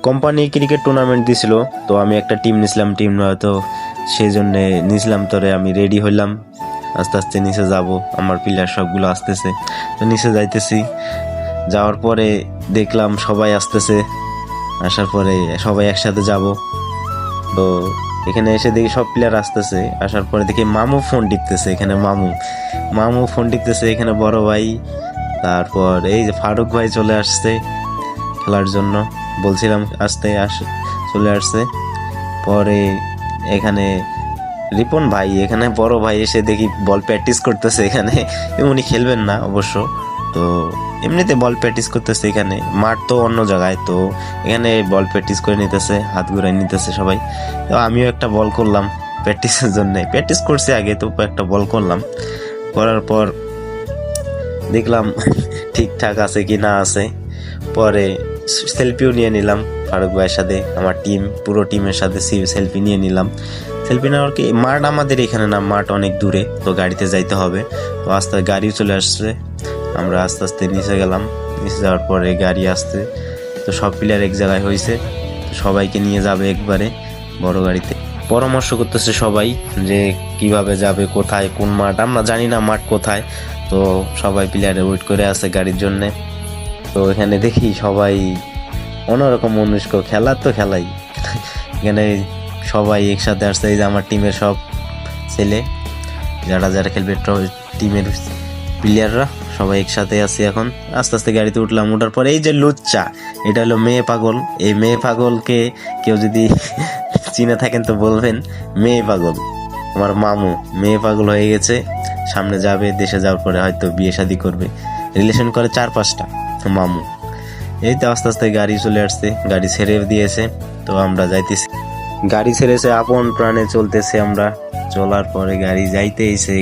Company cricket tournament দিছিল, তো আমি একটা টিম নিছিলাম, টিম তো সেই জন্য নিছিলাম। তোরে আমি রেডি হইলাম, আস্তে আস্তে নিচে যাব, আমার প্লেয়ার সবগুলো আসতেছে, তো নিচে যাইতেছি। যাওয়ার পরে দেখলাম সবাই আসতেছে, আসার পরে সবাই একসাথে যাব। তো এখানে এসে দেখি সব প্লেয়ার আসতেছে, আসার পরে দেখি মামু ফোন টিপতেছে। এখানে মামু ফোন টিপতেছে, এখানে বড় ভাই, তারপর এই যে ফারুক ভাই চলে আসছে খেলার জন্য, বলছিলাম চলে আসছে। পরে এখানে রিপন ভাই, এখানে বড় ভাই এসে দেখি বল প্র্যাকটিস করতেছে। এখানে উনি খেলবেন না অবশ্য, তো এমনিতে বল প্র্যাকটিস করতেছে। এখানে মাঠ তো অন্য জায়গায়, তো এখানে বল প্র্যাকটিস করে নিতেছে, হাত ঘুরাই নিতেছে সবাই। তো আমিও একটা বল করলাম প্র্যাকটিসের জন্য, প্র্যাকটিস করছি আগে, তো একটা বল করলাম। করার পর দেখলাম ঠিকঠাক আছে কি না আছে। পরে সেলফিও নিয়ে নিলাম ফারুক ভাইয়ের সাথে, আমার পুরো টিমের সাথে সেলফি নিয়ে নিলাম। সেলফি নেওয়ার কি, মাঠ আমাদের এখানে না, মাঠ অনেক দূরে, তো গাড়িতে যাইতে হবে। তো আস্তে গাড়িও চলে আসছে, আমরা আস্তে আস্তে নিচে গেলাম। নিচে যাওয়ার পরে গাড়ি আসতে, তো সব প্লেয়ার এক জায়গায় হয়েছে, তো সবাইকে নিয়ে যাবে একবারে বড় গাড়িতে। পরামর্শ করতেছে সবাই যে কিভাবে যাবে, কোথায়, কোন মাঠ, আমরা জানি না মাঠ কোথায়। তো সবাই প্লেয়ারে ওয়েট করে আছে গাড়ির জন্যে। তো এখানে দেখি সবাই অন্যরকম মনুষ্ক, খেলার তো খেলাই। এখানে সবাই একসাথে আসছে, এই যে আমার টিমের সব ছেলে যারা যারা খেলবে, টিমের প্লেয়াররা সবাই একসাথে আছি। এখন আস্তে আস্তে গাড়িতে উঠলাম। ওঠার পরে এই যে লুচ্চা, এটা হলো মেয়ে পাগল। এই মেয়ে পাগলকে কেউ যদি চিনে থাকেন তো বলবেন, মেয়ে পাগল আমার মামু মেয়ে পাগল হয়ে গেছে, সামনে যাবে, দেশে যাওয়ার পরে হয়তো বিয়ে শাদী করবে, রিলেশন করে 4-5টা মামু। এই তো আস্তে আস্তে গাড়ি চলে আসছে, গাড়ি ছেড়ে দিয়েছে, তো আমরা যাইতেছি। গাড়ি ছেড়েছে, আপন প্রাণে চলতেছে আমরা। চলার পরে গাড়ি যাইতেইছে,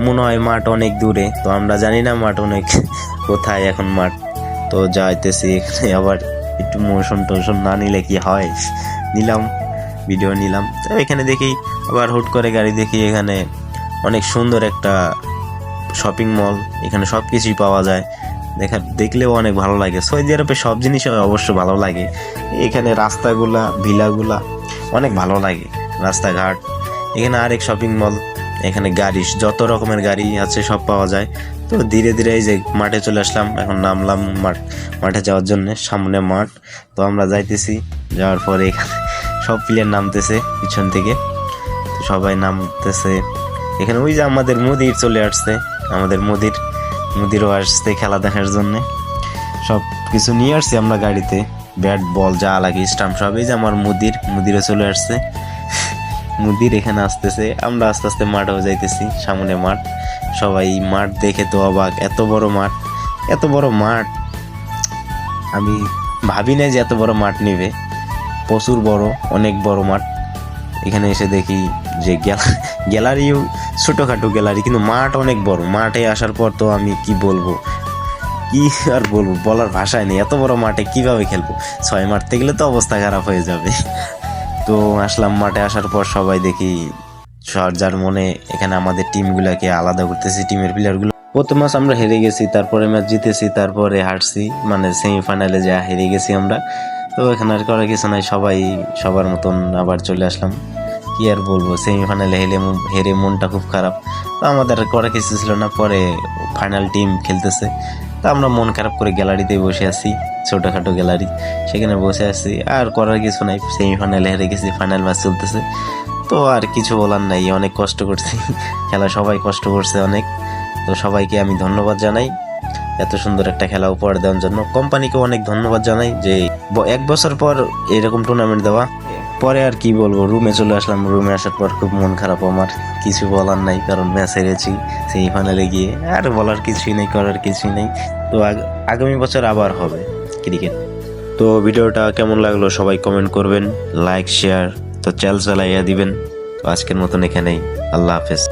মনে হয় মাঠ অনেক দূরে, তো আমরা জানি না মাঠ অনেক কোথায় এখন মাঠ। তো যাইতেছি, এখানে আবার একটু মোশন টোশন না নিলে কি হয়, নিলাম, ভিডিও নিলাম। তো এখানে দেখি আবার হুট করে গাড়ি দেখি এখানে অনেক সুন্দর একটা শপিং মল, এখানে সব কিছুই পাওয়া যায়। দেখলেও অনেক ভালো লাগে। সৌদি আরবে সব জিনিস অবশ্য ভালো লাগে। এখানে রাস্তাগুলা, ভিলাগুলা অনেক ভালো লাগে, রাস্তাঘাট। এখানে আরেক শপিং মল, এখানে গাড়ি, যত রকমের গাড়ি আছে সব পাওয়া যায়। তো ধীরে ধীরে এই যে মাঠে চলে আসলাম, এখন নামলাম মাঠে যাওয়ার জন্য, সামনে মাঠ। তো আমরা যাইতেছি, যাওয়ার পরে এখানে সব প্লেয়ার নামতেছে পিছন থেকে, তো সবাই নামতেছে। এখানে ওই যে আমাদের মুদির চলে আসছে, আমাদের মুদিরও আসছে খেলা দেখার জন্য। সব কিছু নিয়ে আসছি আমরা গাড়িতে, ব্যাট বল যা লাগে, স্টাম্প সব। এই যে আমার মুদিরও চলে আসছে, মুদির এখানে আসতেছে। আমরা আস্তে আস্তে মাঠেও যাইতেছি, সামনে মাঠ। সবাই মাঠ দেখে তো অবাক, এত বড় মাঠ আমি ভাবি নাই যে এত বড় মাঠ নিবে, প্রচুর বড়, অনেক বড় মাঠ। এখানে এসে দেখি যে গ্যালারিও ছোটখাটো গ্যালারি, কিন্তু মাঠ অনেক বড়। মাঠে আসার পর তো আমি কি আর বলবো, বলার ভাষায় নেই। এত বড় মাঠে কিভাবে খেলবো, 6 মারতে গেলে তো অবস্থা খারাপ হয়ে যাবে। তো আসলাম মাঠে, আসার পর সবাই দেখি যার মনে এখানে আমাদের টিমগুলাকে আলাদা করতেছি, টিমের প্লেয়ারগুলো। প্রথম ম্যাচ আমরা হেরে গেছি, তারপরে ম্যাচ জিতেছি, তারপরে হারছি, মানে সেমিফাইনালে যা হেরে গেছি আমরা। তো এখানে আর করার কিছু নাই, সবাই সবার মতন আবার চলে আসলাম। কি আর বলবো, সেমিফাইনালে হেরে মনটা খুব খারাপ। তো আমাদের আর করার কিছু ছিল না। পরে ফাইনাল টিম খেলতেছে, তো আমরা মন খারাপ করে গ্যালারিতে বসে আছি, ছোটখাটো গ্যালারি, সেখানে বসে আছি। আর করার কিছু নাই, সেমিফাইনালে হেরে গেছি, ফাইনাল ম্যাচ চলতেছে, তো আর কিছু বলার নাই। অনেক কষ্ট করছি খেলা, সবাই কষ্ট করছে অনেক। তো সবাইকে আমি ধন্যবাদ জানাই এত সুন্দর একটা খেলা উপহার দেওয়ার জন্য। কোম্পানিকে অনেক ধন্যবাদ জানাই যে 1 বছর পর এরকম টুর্নামেন্ট দেওয়া। পরে আর কি বলবো, রুমে চলে আসলাম। রুমে আসার পর খুব মন খারাপ আমার, কিছু বলার নাই, কারণ ম্যাচ হেরেছি সেমিফাইনালে গিয়ে। আর বলার কিছুই নেই, করার কিছুই নেই। তো আগামী বছর আবার হবে ক্রিকেট। তো ভিডিওটা কেমন লাগলো সবাই কমেন্ট করবেন, লাইক শেয়ার তো চালাইয়া দিবেন। তো আজকের মতন এখানেই, আল্লাহ হাফেজ।